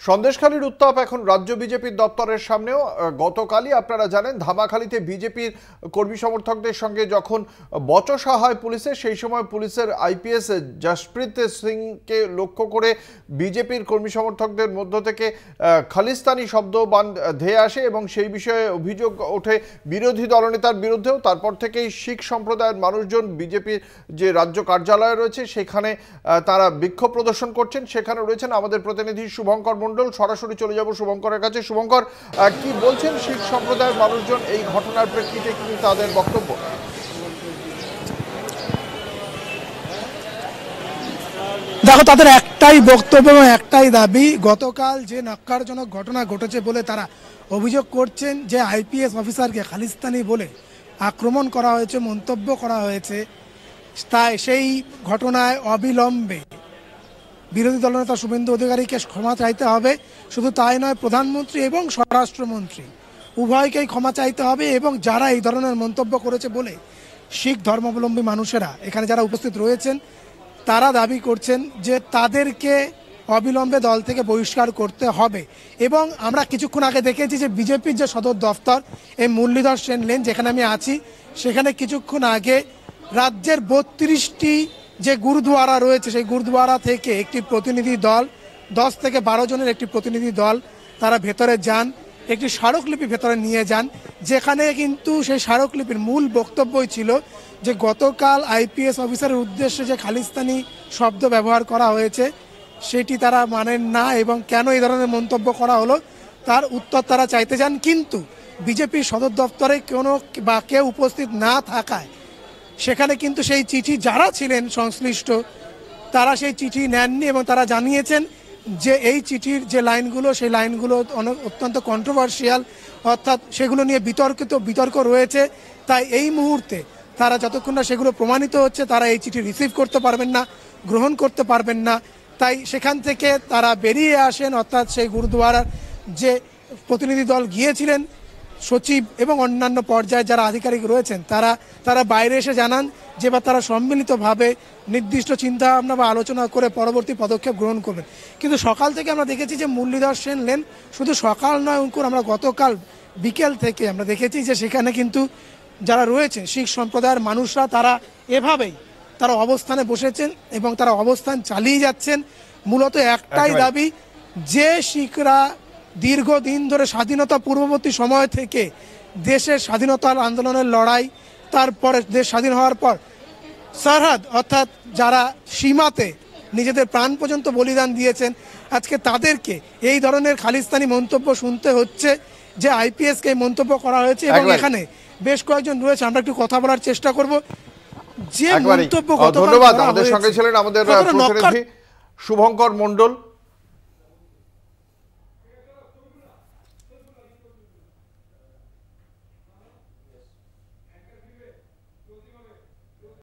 সন্দেশখালীর উত্তাপ এখন রাজ্য বিজেপির দপ্তরের সামনেও। গতকালই আপনারা জানেন ধামাখালীতে বিজেপির কর্মী সমর্থকদের সঙ্গে যখন বচসা হয় পুলিশের, সেই সময় পুলিশের আইপিএস জসপ্রীত সিংকে লক্ষ্য করে বিজেপির কর্মী সমর্থকদের মধ্য থেকে খালিস্তানি শব্দ ধেয়ে আসে এবং সেই বিষয়ে অভিযোগ ওঠে বিরোধী দলনেতার বিরুদ্ধেও। তারপর থেকেই শিখ সম্প্রদায়ের মানুষজন বিজেপির যে রাজ্য কার্যালয় রয়েছে সেখানে তারা বিক্ষোভ প্রদর্শন করছেন। সেখানে রয়েছেন আমাদের প্রতিনিধি শুভঙ্কর মণ্ডল। সরাসরি চলে যাব শুভঙ্করের কাছে। শুভঙ্কর, কি বলছেন শিখ সম্প্রদায়ের মানুষজন এই ঘটনার প্রেক্ষিতে, কি তাদের বক্তব্য? দেখো, তাদের একটাই বক্তব্য এবং একটাই দাবি। গতকাল যে ন্যক্কারজনক ঘটনা ঘটেছে বলে তারা অভিযোগ করছেন যে আইপিএস অফিসারকে খালিস্তানি বলে আক্রমণ করা হয়েছে, মন্তব্য করা হয়েছে, তাই সেই ঘটনায় অবিলম্বে বিরোধী দলনেতা শুভেন্দু অধিকারীকে ক্ষমা চাইতে হবে। শুধু তাই নয়, প্রধানমন্ত্রী এবং স্বরাষ্ট্রমন্ত্রী উভয়কেই ক্ষমা চাইতে হবে। এবং যারা এই ধরনের মন্তব্য করেছে বলে শিখ ধর্মাবলম্বী মানুষেরা এখানে যারা উপস্থিত রয়েছেন তারা দাবি করছেন যে তাদেরকে অবিলম্বে দল থেকে বহিষ্কার করতে হবে। এবং আমরা কিছুক্ষণ আগে দেখেছি যে বিজেপির যে সদর দফতর এই মুরলীধর সেন লেন যেখানে আমি আছি, সেখানে কিছুক্ষণ আগে রাজ্যের 32টি যে গুরুদুয়ারা রয়েছে সেই গুরুদুয়ারা থেকে একটি প্রতিনিধি দল, 10 থেকে 12 জনের একটি প্রতিনিধি দল, তারা ভেতরে যান, একটি স্মারকলিপি ভেতরে নিয়ে যান, যেখানে কিন্তু সেই স্মারকলিপির মূল বক্তব্যই ছিল যে গতকাল আইপিএস অফিসারের উদ্দেশ্যে যে খালিস্তানি শব্দ ব্যবহার করা হয়েছে সেটি তারা মানেন না এবং কেন এই ধরনের মন্তব্য করা হলো তার উত্তর তারা চাইতে চান। কিন্তু বিজেপির সদর দপ্তরে কোনো বা কেউ উপস্থিত না থাকায় সেখানে কিন্তু সেই চিঠি যারা ছিলেন সংশ্লিষ্ট তারা সেই চিঠি নেননি এবং তারা জানিয়েছেন যে এই চিঠির যে লাইনগুলো সেই লাইনগুলো অত্যন্ত কন্ট্রোভার্সিয়াল, অর্থাৎ সেগুলো নিয়ে বিতর্ক রয়েছে। তাই এই মুহূর্তে তারা যতক্ষণ না সেগুলো প্রমাণিত হচ্ছে তারা এই চিঠি রিসিভ করতে পারবেন না, গ্রহণ করতে পারবেন না। তাই সেখান থেকে তারা বেরিয়ে আসেন, অর্থাৎ সেই গুরুদুয়ারার যে প্রতিনিধি দল গিয়েছিলেন, সচিব এবং অন্যান্য পর্যায়ে যারা আধিকারিক রয়েছেন তারা বাইরে এসে জানান যে বা তারা সম্মিলিতভাবে নির্দিষ্ট চিন্তাভাবনা বা আলোচনা করে পরবর্তী পদক্ষেপ গ্রহণ করবেন। কিন্তু সকাল থেকে আমরা দেখেছি যে মুরলীধর সেন লেন, শুধু সকাল নয় অঙ্কুর, আমরা গতকাল বিকেল থেকে আমরা দেখেছি যে সেখানে কিন্তু যারা রয়েছে শিখ সম্প্রদায়ের মানুষরা তারা এভাবেই তারা অবস্থানে বসেছেন এবং তারা অবস্থান চালিয়ে যাচ্ছেন। মূলত একটাই দাবি যে শিখরা দীর্ঘদিন ধরে স্বাধীনতা পূর্ববর্তী সময় থেকে দেশের স্বাধীনতার আন্দোলনের লড়াই, তারপরে দেশ স্বাধীন হওয়ার পর সরহদ অর্থাৎ যারা সীমাতে নিজেদের প্রাণ পর্যন্ত বলিদান দিয়েছেন, আজকে তাদেরকে এই ধরনের খালিস্তানি মন্তব্য শুনতে হচ্ছে যে আইপিএসকে মন্তব্য করা হয়েছে। এবং এখানে বেশ কয়েকজন রয়েছে, আমরা একটু কথা বলার চেষ্টা করব। যে মন্তব্য ধন্যবাদ। আমাদের সঙ্গে ছিলেন আমাদের প্রতিনিধি শুভঙ্কর মণ্ডল।